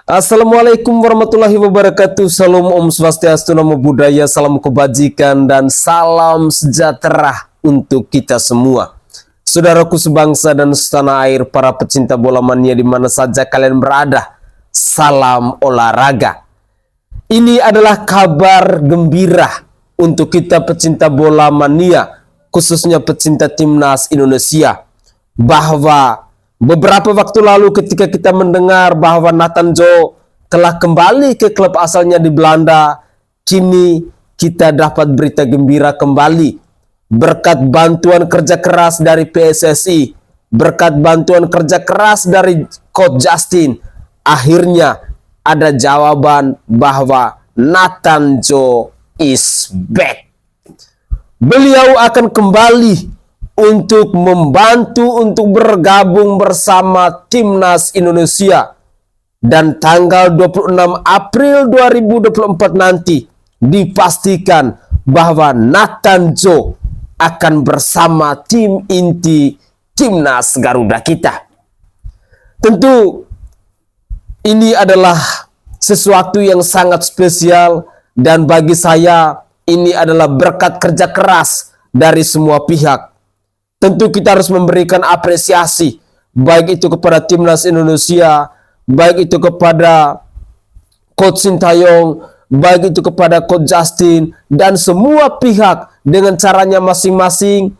Assalamualaikum warahmatullahi wabarakatuh. Salam Om Swastiastu, Namo Buddhaya, salam kebajikan dan salam sejahtera untuk kita semua. Saudaraku sebangsa dan setanah air, para pecinta bola mania di mana saja kalian berada, salam olahraga. Ini adalah kabar gembira untuk kita pecinta bola mania, khususnya pecinta timnas Indonesia, bahwa beberapa waktu lalu ketika kita mendengar bahwa Nathan Joe telah kembali ke klub asalnya di Belanda, kini kita dapat berita gembira kembali. Berkat bantuan kerja keras dari PSSI, berkat bantuan kerja keras dari Coach Justin, akhirnya ada jawaban bahwa Nathan Joe is back. Beliau akan kembali untuk membantu untuk bergabung bersama timnas Indonesia, dan tanggal 26 April 2024 nanti dipastikan bahwa Nathan Joe akan bersama tim inti timnas Garuda kita. Tentu ini adalah sesuatu yang sangat spesial, dan bagi saya ini adalah berkat kerja keras dari semua pihak. Tentu kita harus memberikan apresiasi, baik itu kepada timnas Indonesia, baik itu kepada Coach Sintayong, baik itu kepada Coach Justin, dan semua pihak dengan caranya masing-masing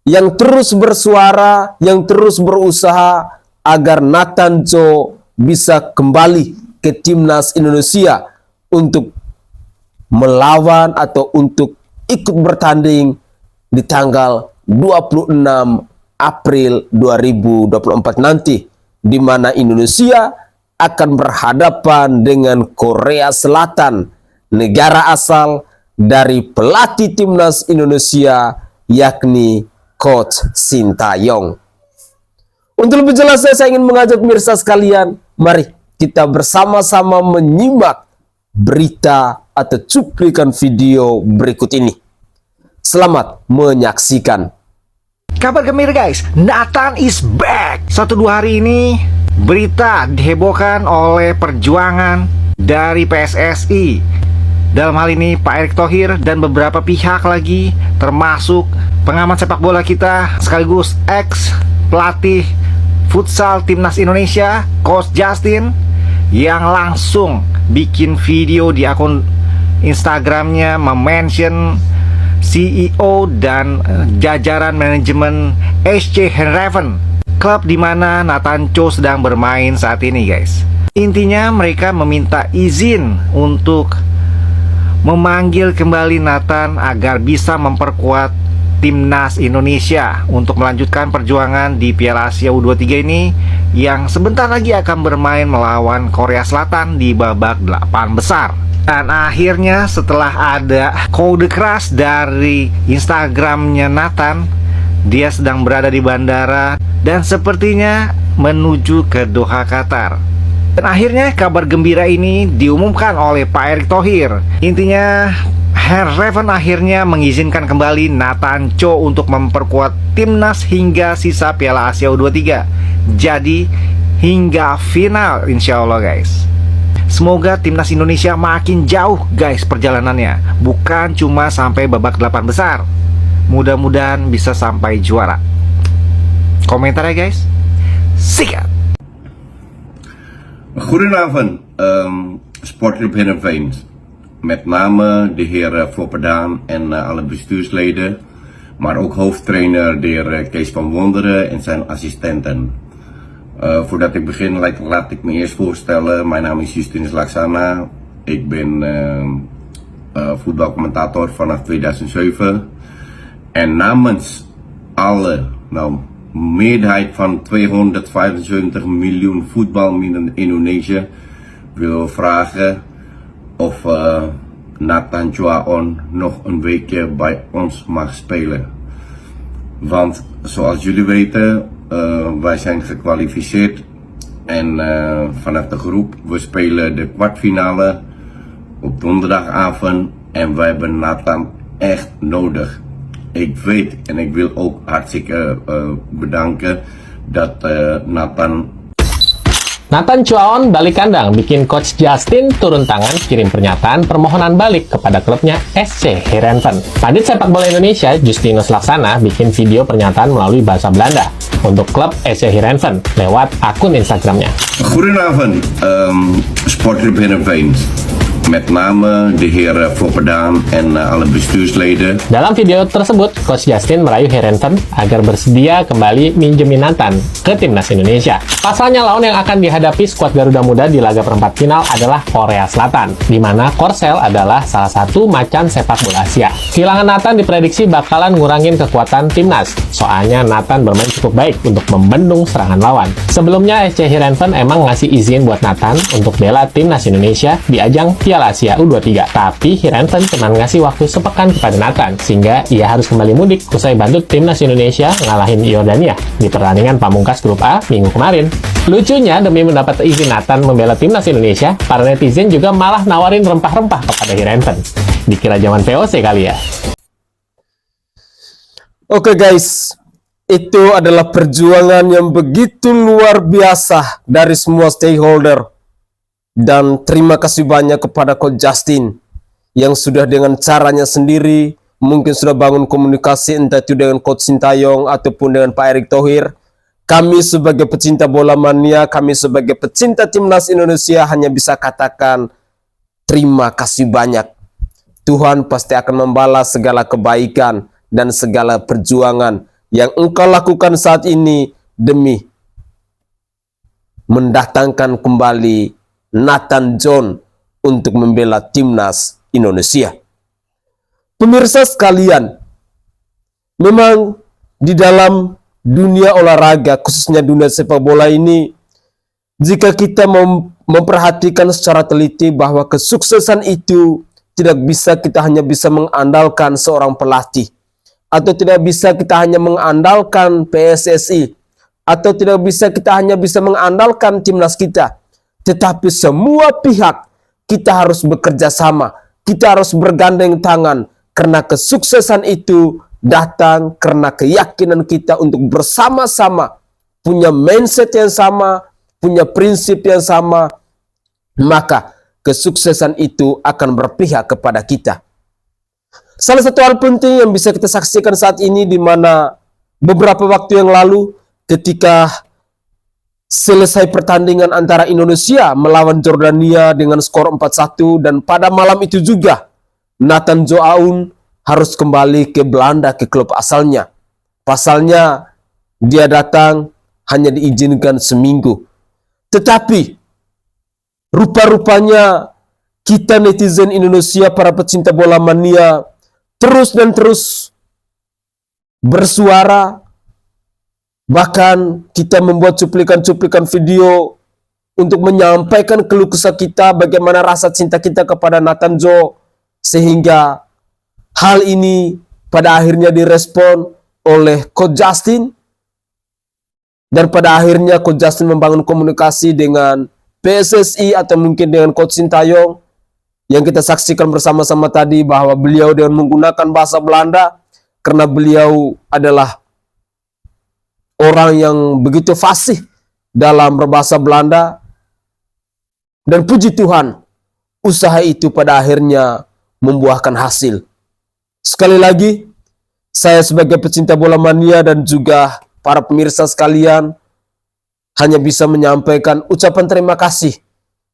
yang terus bersuara, yang terus berusaha agar Nathan Joe bisa kembali ke timnas Indonesia untuk melawan atau untuk ikut bertanding di tanggal 26 April 2024 nanti, di mana Indonesia akan berhadapan dengan Korea Selatan, negara asal dari pelatih timnas Indonesia yakni Coach Sintayong. Untuk lebih jelas saya ingin mengajak pemirsa sekalian, mari kita bersama-sama menyimak berita atau cuplikan video berikut ini. Selamat menyaksikan. Kabar gembira guys, Nathan is back. 1-2 hari ini berita dihebohkan oleh perjuangan dari PSSI. Dalam hal ini Pak Erick Thohir dan beberapa pihak lagi, termasuk pengamat sepak bola kita sekaligus ex pelatih futsal timnas Indonesia, Coach Justin, yang langsung bikin video di akun Instagramnya memention CEO dan jajaran manajemen SC Eindhoven, klub di mana Nathan Joe sedang bermain saat ini guys. Intinya mereka meminta izin untuk memanggil kembali Nathan agar bisa memperkuat timnas Indonesia untuk melanjutkan perjuangan di Piala Asia U23 ini, yang sebentar lagi akan bermain melawan Korea Selatan di babak 8 besar. Dan akhirnya setelah ada kode keras dari Instagramnya Nathan, dia sedang berada di bandara dan sepertinya menuju ke Doha, Qatar. Dan akhirnya kabar gembira ini diumumkan oleh Pak Erick Thohir. Intinya Eindhoven akhirnya mengizinkan kembali Nathan Joe untuk memperkuat timnas hingga sisa Piala Asia U23. Jadi hingga final insya Allah guys. Semoga timnas Indonesia makin jauh guys perjalanannya, bukan cuma sampai babak 8 besar. Mudah-mudahan bisa sampai juara. Komentar ya guys. Sikat. Goedenavond, Sportclub Heerenveen. Met name de heer Fopperdaan en alle bestuursleden, maar ook hoofdtrainer de heer Kees van Wonderen en zijn assistenten. Voordat ik begin, laat ik me eerst voorstellen. Mijn naam is Justinus Laksana. Ik ben voetbalcommentator vanaf 2007. En namens alle, meerderheid van 275 miljoen voetbalminnen in Indonesië willen we vragen of Nathan Joe nog een weekje bij ons mag spelen. Want zoals jullie weten, wij zijn gekwalificeerd en vanaf de groep, we spelen de kwartfinale op donderdagavond en wij hebben Nathan echt nodig. Ik weet en ik wil ook hartstikke bedanken dat Nathan Nathan Chuaon balik kandang bikin Coach Justin turun tangan kirim pernyataan permohonan balik kepada klubnya SC Heerenveen. Pandit sepak bola Indonesia Justinus Laksana bikin video pernyataan melalui bahasa Belanda untuk klub SC Heerenveen lewat akun Instagramnya. Goedenavond, Sportclub Heerenveen. Met name de heren Fopperdaan en alle bestuursleden. Dalam video tersebut, Coach Justin merayu Heerenveen agar bersedia kembali minjemin Nathan ke timnas Indonesia. Pasalnya lawan yang akan dihadapi skuad Garuda Muda di laga perempat final adalah Korea Selatan, di mana Korsel adalah salah satu macan sepak bola Asia. Kehilangan Nathan diprediksi bakalan ngurangin kekuatan timnas, soalnya Nathan bermain cukup baik untuk membendung serangan lawan. Sebelumnya SC Heerenveen emang ngasih izin buat Nathan untuk bela timnas Indonesia di ajang Piala Asia U23, tapi Heerenveen cuma ngasih waktu sepekan kepada Nathan, sehingga ia harus kembali mudik usai bantu timnas Indonesia ngalahin Yordania di pertandingan pamungkas Grup A minggu kemarin. Lucunya, demi mendapat izin Nathan membela timnas Indonesia, para netizen juga malah nawarin rempah-rempah kepada Heerenveen. Dikira zaman VOC kali ya. Oke guys, itu adalah perjuangan yang begitu luar biasa dari semua stakeholder. Dan terima kasih banyak kepada Coach Justin yang sudah dengan caranya sendiri mungkin sudah bangun komunikasi entah itu dengan Coach Sintayong ataupun dengan Pak Erick Thohir. Kami sebagai pecinta bola mania, kami sebagai pecinta timnas Indonesia hanya bisa katakan terima kasih banyak. Tuhan pasti akan membalas segala kebaikan dan segala perjuangan yang engkau lakukan saat ini demi mendatangkan kembali Nathan John untuk membela timnas Indonesia. Pemirsa sekalian, memang di dalam dunia olahraga, khususnya dunia sepak bola ini, jika kita memperhatikan secara teliti bahwa kesuksesan itu tidak bisa kita hanya bisa mengandalkan seorang pelatih, atau tidak bisa kita hanya mengandalkan PSSI, atau tidak bisa kita hanya bisa mengandalkan timnas kita. Tetapi semua pihak kita harus bekerja sama, kita harus bergandeng tangan, karena kesuksesan itu datang karena keyakinan kita untuk bersama-sama punya mindset yang sama, punya prinsip yang sama, maka kesuksesan itu akan berpihak kepada kita. Salah satu hal penting yang bisa kita saksikan saat ini, di mana beberapa waktu yang lalu ketika selesai pertandingan antara Indonesia melawan Jordania dengan skor 4-1, dan pada malam itu juga Nathan Joaun harus kembali ke Belanda, ke klub asalnya. Pasalnya dia datang hanya diizinkan seminggu. Tetapi rupa-rupanya kita netizen Indonesia, para pecinta bola mania, terus dan terus bersuara. Bahkan kita membuat cuplikan-cuplikan video untuk menyampaikan keluh kesah kita, bagaimana rasa cinta kita kepada Nathan Jo, sehingga hal ini pada akhirnya direspon oleh Coach Justin, dan pada akhirnya Coach Justin membangun komunikasi dengan PSSI atau mungkin dengan Coach Sintayong, yang kita saksikan bersama-sama tadi bahwa beliau dengan menggunakan bahasa Belanda karena beliau adalah orang yang begitu fasih dalam berbahasa Belanda. Dan puji Tuhan, usaha itu pada akhirnya membuahkan hasil. Sekali lagi, saya sebagai pecinta bola mania dan juga para pemirsa sekalian hanya bisa menyampaikan ucapan terima kasih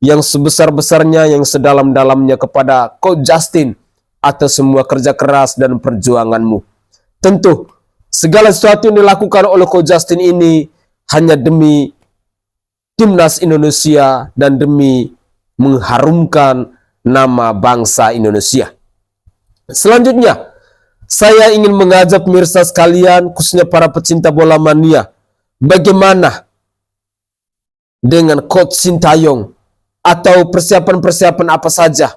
yang sebesar-besarnya, yang sedalam-dalamnya kepada Coach Justin atas semua kerja keras dan perjuanganmu. Tentu segala sesuatu yang dilakukan oleh Coach Justin ini hanya demi timnas Indonesia dan demi mengharumkan nama bangsa Indonesia. Selanjutnya, saya ingin mengajak pemirsa sekalian, khususnya para pecinta bola mania, bagaimana dengan Coach Sintayong, atau persiapan-persiapan apa saja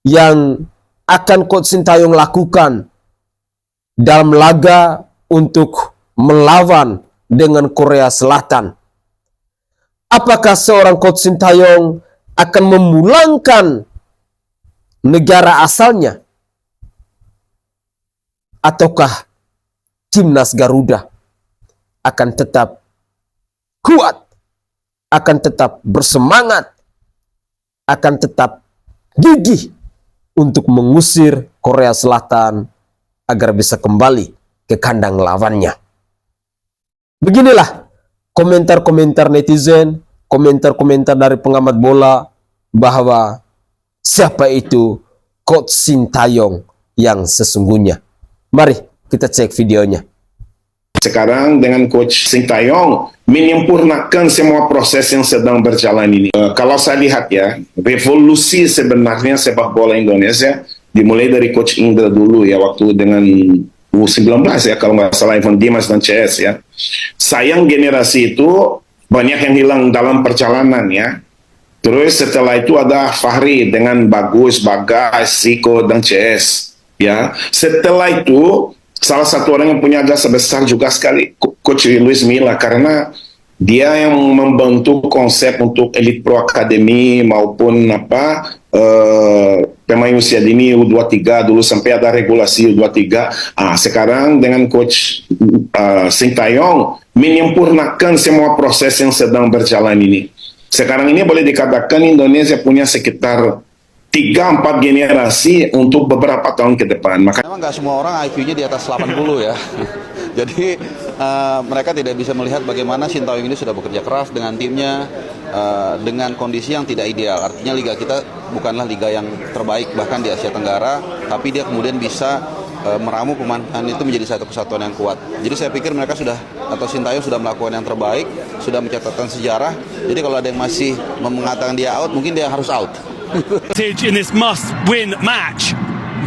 yang akan Coach Sintayong lakukan dalam laga untuk melawan dengan Korea Selatan. Apakah seorang Coach Sintayong akan memulangkan negara asalnya, ataukah timnas Garuda akan tetap kuat, akan tetap bersemangat, akan tetap gigih untuk mengusir Korea Selatan agar bisa kembali ke kandang lawannya. Beginilah komentar-komentar netizen, komentar-komentar dari pengamat bola bahwa siapa itu Coach Sintayong yang sesungguhnya. Mari kita cek videonya. Sekarang dengan Coach Sintayong menyempurnakan semua proses yang sedang berjalan ini. Kalau saya lihat ya, revolusi sebenarnya sepak bola Indonesia dimulai dari Coach Indra dulu ya, waktu dengan U19 ya, kalau nggak salah Ivan Dimas dan CS ya. Sayang generasi itu banyak yang hilang dalam perjalanan ya. Terus setelah itu ada Fahri dengan Bagus, Bagas, Ziko, dan CS ya. Setelah itu salah satu orang yang punya jasa besar juga sekali Coach Luis Milla, karena dia yang membentuk konsep untuk Elite Pro Academy maupun pemain usia dini U23 dulu sampai ada regulasi U23. Sekarang dengan Coach Sintayong menyempurnakan semua proses yang sedang berjalan ini. Sekarang ini boleh dikatakan Indonesia punya sekitar 3-4 generasi untuk beberapa tahun ke depan. Memang nggak semua orang IQ-nya di atas 80 ya. Jadi mereka tidak bisa melihat bagaimana Sintayong ini sudah bekerja keras dengan timnya dengan kondisi yang tidak ideal. Artinya liga kita bukanlah liga yang terbaik bahkan di Asia Tenggara, tapi dia kemudian bisa meramu pemain itu menjadi satu kesatuan yang kuat. Jadi saya pikir mereka sudah, atau Sintayong sudah melakukan yang terbaik, sudah mencatatkan sejarah. Jadi kalau ada yang masih mengatakan dia out, mungkin dia harus out. In this must-win match.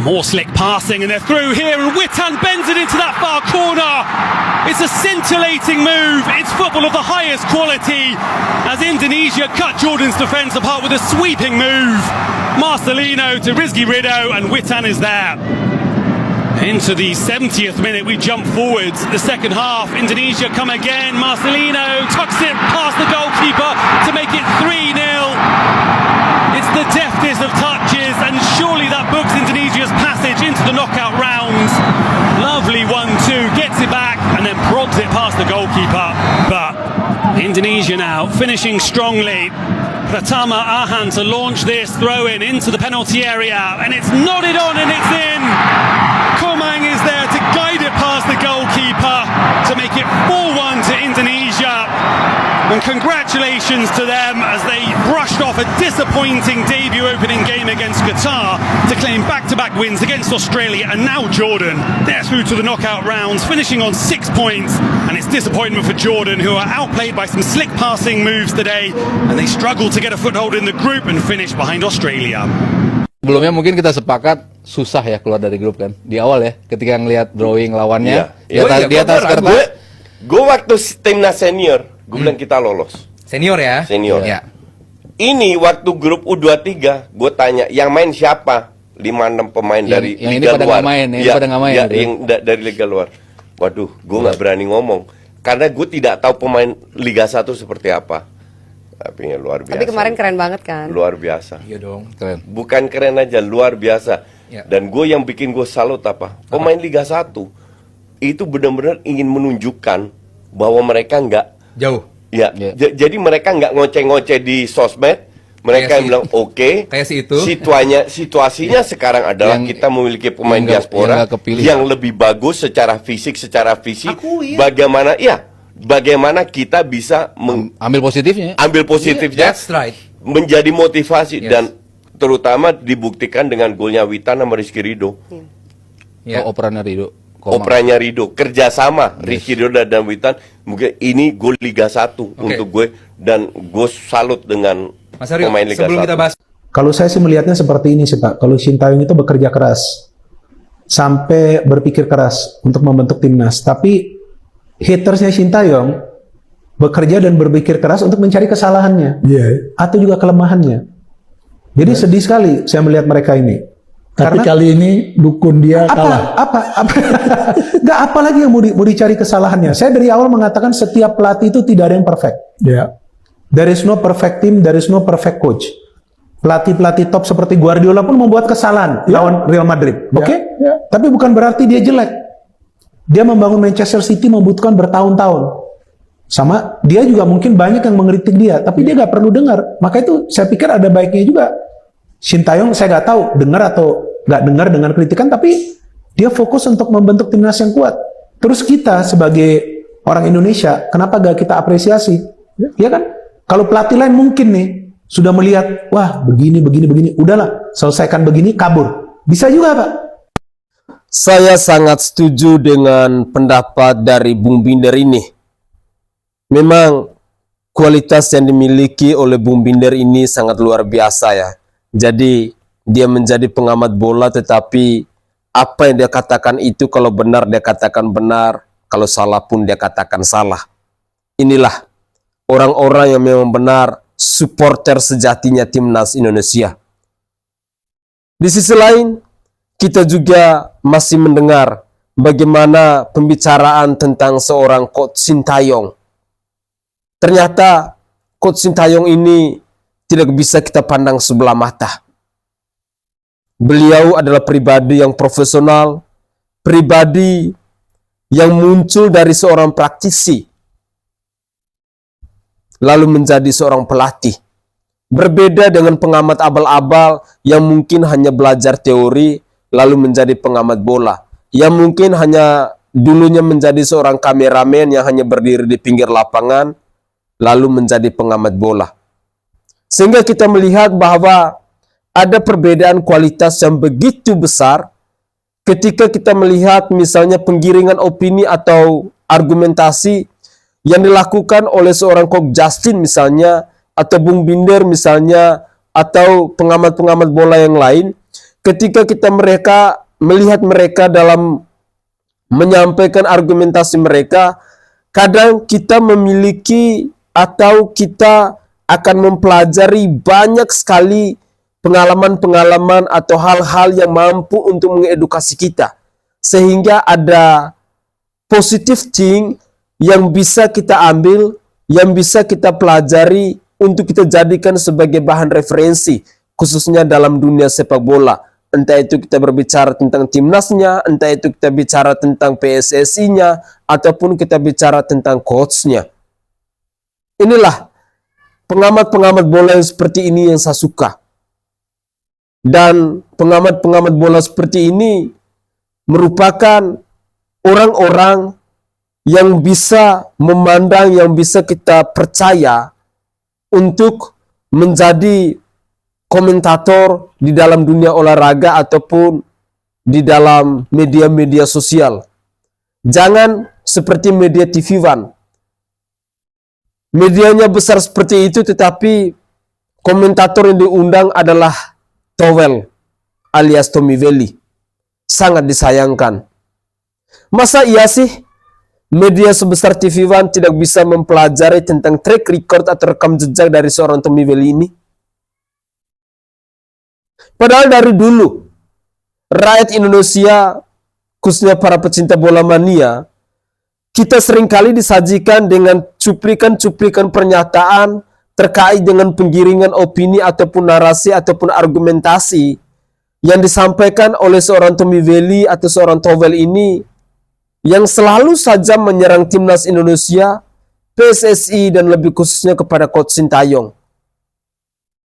More slick passing and they're through here and Witan bends it into that far corner. It's a scintillating move. It's football of the highest quality as Indonesia cut Jordan's defence apart with a sweeping move. Marcelino to Rizky Ridho and Witan is there. Into the 70th minute we jump forwards. The second half, Indonesia come again. Marcelino tucks it past the goalkeeper to make it 3-0. It's the deftest of touches, and surely that books Indonesia's passage into the knockout rounds. Lovely 1-2, gets it back, and then prods it past the goalkeeper. But Indonesia now finishing strongly. Pratama Arhan to launch this throw-in into the penalty area, and it's nodded on and it's in. Komang is there to guide it past the goalkeeper to make it 4-1 to Indonesia. And congratulations to them as they brushed off a disappointing debut opening game against Qatar to claim back-to-back wins against Australia and now Jordan. They're through to the knockout rounds, finishing on 6 points. And it's disappointment for Jordan, who are outplayed by some slick passing moves today. And they struggle to get a foothold in the group and finish behind Australia. Sebelumnya mungkin kita sepakat susah ya keluar dari grup kan di awal ya, ketika ngelihat drawing lawannya di atas kertas. Gue waktu timnas senior, gue bilang kita lolos. Senior ya? Senior. Ya. Ini waktu grup U23, gue tanya yang main siapa? 5-6 pemain dari yang liga ini pada luar. nggak main, yang pada nggak main. Ya, yang dari liga luar. Waduh, gue nggak berani ngomong karena gue tidak tahu pemain Liga 1 seperti apa. Tapi luar biasa. Tapi kemarin keren banget kan? Luar biasa. Iya dong, keren. Bukan keren aja, luar biasa. Ya. Dan gue yang bikin gue salut apa? Pemain Liga 1 itu benar-benar ingin menunjukkan bahwa mereka nggak Jauh. ya. Jadi mereka nggak ngoceh-ngoceh di sosmed. Mereka yang bilang oke. Kayak si itu. Situasinya sekarang adalah kita memiliki pemain diaspora yang lebih bagus secara fisik, secara fisik. Bagaimana kita bisa ambil positifnya. That's right. Menjadi motivasi dan terutama dibuktikan dengan golnya Witan sama Rizky Ridho. Operannya Ridho. Operannya Ridho, kerjasama Rizky Ridho dan Witan. Mungkin ini gol Liga 1 untuk gue, dan gue salut dengan Mas Aryo, pemain Liga 1. sebelum kita bahas, kalau saya sih melihatnya seperti ini sih Pak. Kalau Sintayong itu bekerja keras sampai berpikir keras untuk membentuk timnas, tapi hatersnya Sintayong bekerja dan berpikir keras untuk mencari kesalahannya atau juga kelemahannya. Jadi sedih sekali saya melihat mereka ini. Tapi karena kali ini dukun dia kalah. Nggak apa lagi yang mau dicari kesalahannya. Saya dari awal mengatakan setiap pelatih itu tidak ada yang perfect. There is no perfect team, there is no perfect coach. Pelatih-pelatih top seperti Guardiola pun membuat kesalahan lawan Real Madrid. Tapi bukan berarti dia jelek. Dia membangun Manchester City membutuhkan bertahun-tahun. Sama dia juga mungkin banyak yang mengkritik dia, tapi dia nggak perlu dengar. Maka itu saya pikir ada baiknya juga. Sintayong saya nggak tahu dengar atau nggak dengar dengan kritikan, tapi dia fokus untuk membentuk timnas yang kuat. Terus kita sebagai orang Indonesia, kenapa gak kita apresiasi? Ya kan? Kalau pelatih lain mungkin nih sudah melihat, wah begini, udahlah selesaikan begini, kabur. Bisa juga Pak. Saya sangat setuju dengan pendapat dari Bung Binder ini. Memang kualitas yang dimiliki oleh Bung Binder ini sangat luar biasa ya. Jadi dia menjadi pengamat bola, tetapi apa yang dia katakan itu kalau benar dia katakan benar, kalau salah pun dia katakan salah. Inilah orang-orang yang memang benar supporter sejatinya timnas Indonesia. Di sisi lain, kita juga masih mendengar bagaimana pembicaraan tentang seorang Coach Sintayong. Ternyata Coach Sintayong ini tidak bisa kita pandang sebelah mata. Beliau adalah pribadi yang profesional, pribadi yang muncul dari seorang praktisi, lalu menjadi seorang pelatih. Berbeda dengan pengamat abal-abal yang mungkin hanya belajar teori, lalu menjadi pengamat bola. Yang mungkin hanya dulunya menjadi seorang kameramen yang hanya berdiri di pinggir lapangan, lalu menjadi pengamat bola. Sehingga kita melihat bahwa ada perbedaan kualitas yang begitu besar ketika kita melihat misalnya penggiringan opini atau argumentasi yang dilakukan oleh seorang Coach Justin misalnya, atau Bung Binder misalnya, atau pengamat-pengamat bola yang lain, ketika kita melihat mereka dalam menyampaikan argumentasi mereka, kadang kita memiliki atau kita akan mempelajari banyak sekali pengalaman-pengalaman atau hal-hal yang mampu untuk mengedukasi kita. Sehingga ada positive thing yang bisa kita ambil, yang bisa kita pelajari untuk kita jadikan sebagai bahan referensi, khususnya dalam dunia sepak bola. Entah itu kita berbicara tentang timnasnya, entah itu kita bicara tentang PSSI-nya, ataupun kita bicara tentang coach-nya. Inilah pengamat-pengamat bola yang seperti ini yang saya suka. Dan pengamat-pengamat bola seperti ini merupakan orang-orang yang bisa memandang, yang bisa kita percaya untuk menjadi komentator di dalam dunia olahraga ataupun di dalam media-media sosial. Jangan seperti media TV One. Medianya besar seperti itu, tetapi komentator yang diundang adalah Towel alias Tommy Veli. Sangat disayangkan. Masa iya sih media sebesar TV One tidak bisa mempelajari tentang track record atau rekam jejak dari seorang Tommy Veli ini? Padahal dari dulu rakyat Indonesia, khususnya para pecinta bola mania, kita seringkali disajikan dengan cuplikan-cuplikan pernyataan terkait dengan penggiringan opini ataupun narasi ataupun argumentasi yang disampaikan oleh seorang Tommy Veli atau seorang Towel ini, yang selalu saja menyerang timnas Indonesia, PSSI, dan lebih khususnya kepada Coach Sintayong.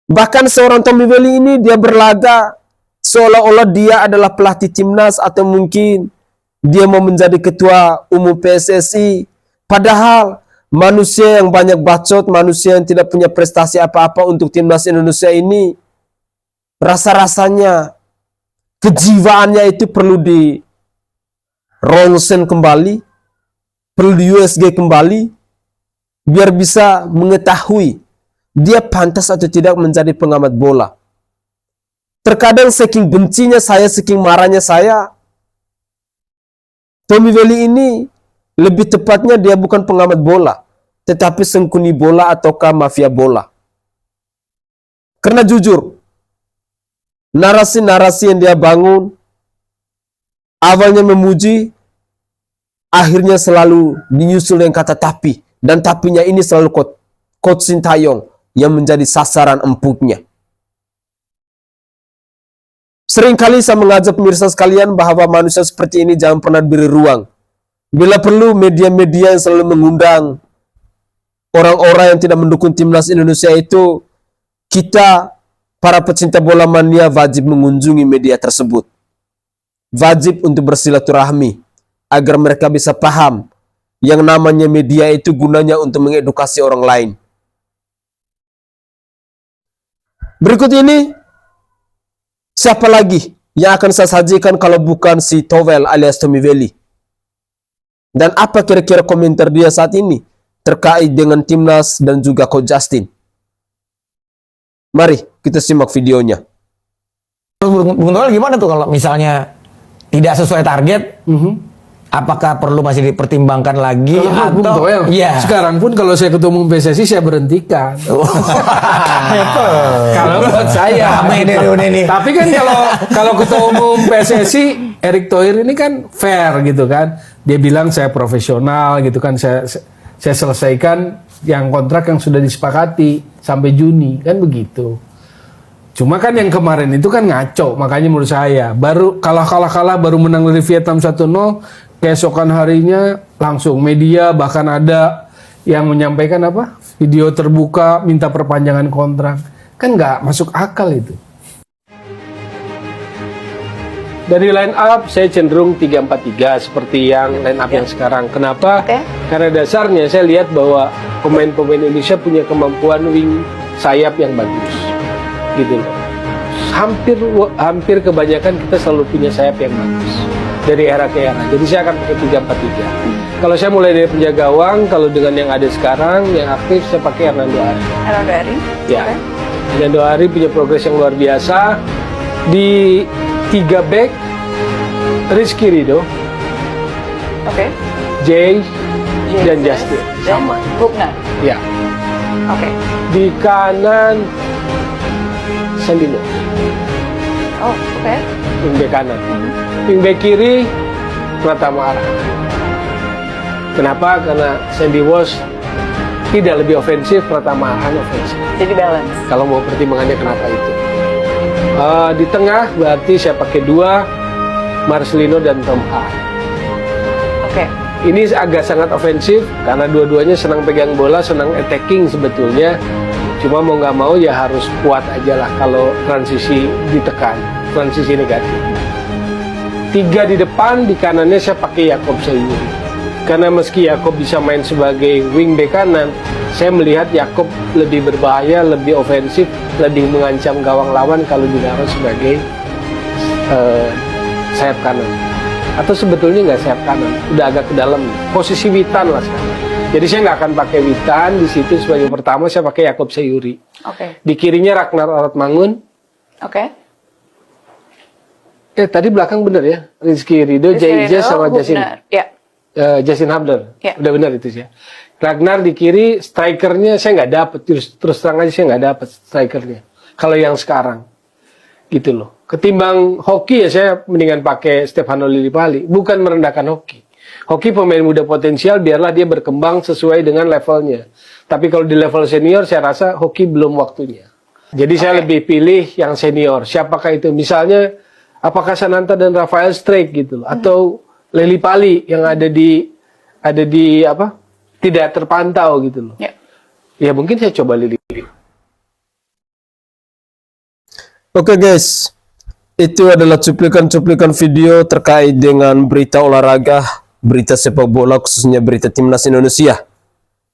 Bahkan seorang Tommy Veli ini dia berlaga seolah-olah dia adalah pelatih timnas atau mungkin dia mau menjadi ketua umum PSSI. Padahal manusia yang banyak bacot, manusia yang tidak punya prestasi apa-apa untuk timnas Indonesia ini, rasa-rasanya kejiwaannya itu perlu di ronsen kembali, perlu di USG kembali, biar bisa mengetahui dia pantas atau tidak menjadi pengamat bola. Terkadang saking bencinya saya, saking marahnya saya, Tommy Veli ini lebih tepatnya dia bukan pengamat bola, tetapi sengkuni bola ataukah mafia bola. Karena jujur, narasi-narasi yang dia bangun, awalnya memuji, akhirnya selalu dinyusul dengan kata tapi. Dan tapinya ini selalu Coach Sintayong yang menjadi sasaran empuknya. Seringkali saya mengajak pemirsa sekalian bahwa manusia seperti ini jangan pernah diberi ruang. Bila perlu media-media yang selalu mengundang orang-orang yang tidak mendukung timnas Indonesia itu, kita para pecinta bola mania wajib mengunjungi media tersebut. Wajib untuk bersilaturahmi agar mereka bisa paham yang namanya media itu gunanya untuk mengedukasi orang lain. Berikut ini, siapa lagi yang akan saya sajikan kalau bukan si Towel alias Tommy Veli? Dan apa kira-kira komentar dia saat ini terkait dengan timnas dan juga Coach Justin? Mari kita simak videonya. Bung Towel gimana tuh kalau misalnya tidak sesuai target? Apakah perlu masih dipertimbangkan lagi atau ya. Sekarang pun kalau saya ketua umum PSSI saya berhentikan. Kalau buat saya. Tapi kan kalau ketua umum PSSI Erick Thohir ini kan fair gitu kan. Dia bilang saya profesional gitu kan. Saya selesaikan yang kontrak yang sudah disepakati sampai Juni kan begitu. Cuma kan yang kemarin itu kan ngaco, makanya menurut saya baru kalah baru menang dari Vietnam 1-0, keesokan harinya langsung media bahkan ada yang menyampaikan apa? Video terbuka minta perpanjangan kontrak. Kan nggak masuk akal itu. Dari line up saya cenderung 3-4-3 seperti yang line up yang sekarang. Kenapa? Karena dasarnya saya lihat bahwa pemain-pemain Indonesia punya kemampuan wing sayap yang bagus. Gitu loh. Hampir kebanyakan kita selalu punya sayap yang bagus dari era ke era. Jadi saya akan pakai 3-4-3. Kalau saya mulai dari penjaga gawang, kalau dengan yang ada sekarang yang aktif saya pakai Hernando Ari. Hernando Ari? Ya. Hernando Ari punya progres yang luar biasa. Di 3 back Rizky Ridho, Jay dan Justin sama. Buckner. Ya. Di kanan Sandino. Wing back kanan. Wing back kiri Pratama Arhan. Kenapa? Karena Sandy Walsh tidak lebih ofensif, Pratama Arhan ofensif. Jadi balance. Kalau mau pertimbangannya kenapa itu. Di tengah berarti saya pakai 2, Marcelino dan Tom Hart. Ini agak sangat ofensif karena dua-duanya senang pegang bola, senang attacking sebetulnya. Cuma mau nggak mau ya harus kuat aja lah kalau transisi ditekan, transisi negatif. 3 di depan, di kanannya saya pakai Yakob Sayuri. Karena meski Yakob bisa main sebagai wingback kanan, saya melihat Yakob lebih berbahaya, lebih ofensif, lebih mengancam gawang lawan kalau ditaruh sebagai sayap kanan. Atau sebetulnya nggak sayap kanan, udah agak ke dalam, posisi Witan lah sekarang. Jadi saya nggak akan pakai Witan di situ sebagai pertama, saya pakai Yakob Sayuri. Di kirinya Ragnar Orotmangun. Tadi belakang bener ya, Rizky Ridho, Jay sama Justin. Justin Hubner. Udah benar itu sih. Ragnar di kiri, strikernya saya nggak dapet, terus terang aja saya nggak dapet strikernya. Kalau yang sekarang, gitu loh. Ketimbang hoki ya saya mendingan pakai Stefano Lillipali, bukan merendahkan hoki. Hoki pemain muda potensial, biarlah dia berkembang sesuai dengan levelnya. Tapi kalau di level senior, saya rasa hoki belum waktunya. Jadi saya lebih pilih yang senior. Siapakah itu? Misalnya, apakah Sananta dan Rafael Strijk gitu loh, atau Lillipali yang ada di apa? Tidak terpantau gitu loh. Ya mungkin saya coba Lillipali. Oke guys, itu adalah cuplikan-cuplikan video terkait dengan berita olahraga, berita sepak bola, khususnya berita timnas Indonesia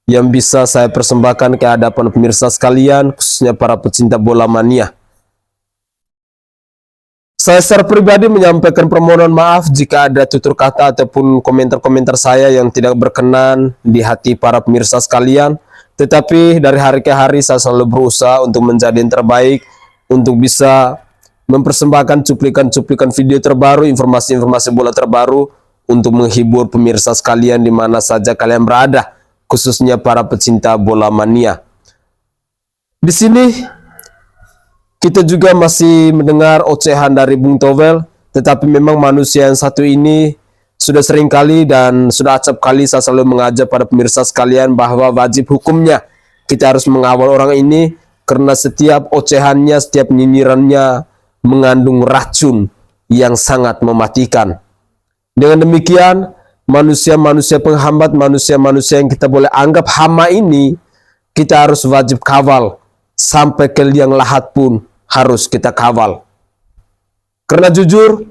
yang bisa saya persembahkan ke hadapan pemirsa sekalian, khususnya para pecinta bola mania. Saya secara pribadi menyampaikan permohonan maaf jika ada tutur kata ataupun komentar-komentar saya yang tidak berkenan di hati para pemirsa sekalian. Tetapi dari hari ke hari saya selalu berusaha untuk menjadi yang terbaik, untuk bisa mempersembahkan cuplikan-cuplikan video terbaru, informasi-informasi bola terbaru untuk menghibur pemirsa sekalian di mana saja kalian berada, khususnya para pecinta bola mania. Di sini kita juga masih mendengar ocehan dari Bung Towel, tetapi memang manusia yang satu ini sudah sering kali dan sudah acap kali saya selalu mengajak pada pemirsa sekalian bahwa wajib hukumnya kita harus mengawal orang ini, karena setiap ocehannya, setiap nyinyirannya mengandung racun yang sangat mematikan. Dengan demikian, manusia-manusia penghambat, manusia-manusia yang kita boleh anggap hama ini kita harus wajib kawal. Sampai ke liang lahat pun harus kita kawal. Karena jujur,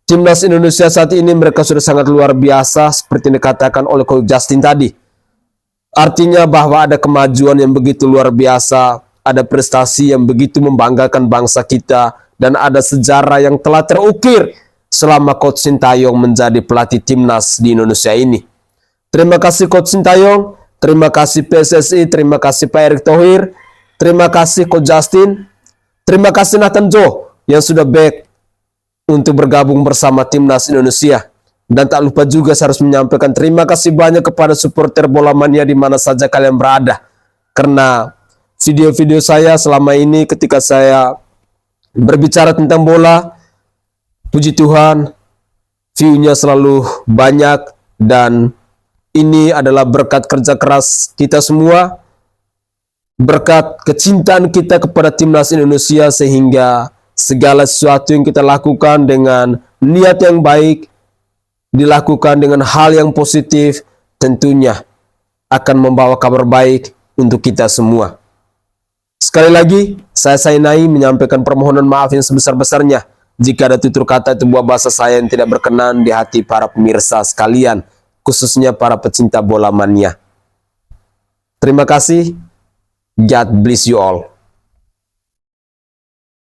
timnas Indonesia saat ini mereka sudah sangat luar biasa seperti yang dikatakan oleh Coach Justin tadi. Artinya bahwa ada kemajuan yang begitu luar biasa, ada prestasi yang begitu membanggakan bangsa kita, dan ada sejarah yang telah terukir selama Coach Sintayong menjadi pelatih timnas di Indonesia ini. Terima kasih Coach Sintayong, terima kasih PSSI, terima kasih Pak Erick Thohir, terima kasih Coach Justin, terima kasih Nathan Joe yang sudah back untuk bergabung bersama timnas Indonesia. Dan tak lupa juga saya harus menyampaikan terima kasih banyak kepada supporter Bola Mania di mana saja kalian berada. Karena video-video saya selama ini ketika saya berbicara tentang bola, puji Tuhan, view-nya selalu banyak, dan ini adalah berkat kerja keras kita semua, berkat kecintaan kita kepada timnas Indonesia, sehingga segala sesuatu yang kita lakukan dengan niat yang baik, dilakukan dengan hal yang positif, tentunya akan membawa kabar baik untuk kita semua. Sekali lagi, saya Sainai menyampaikan permohonan maaf yang sebesar-besarnya jika ada tutur kata atau buah bahasa saya yang tidak berkenan di hati para pemirsa sekalian, khususnya para pecinta bola mania. Terima kasih. God bless you all.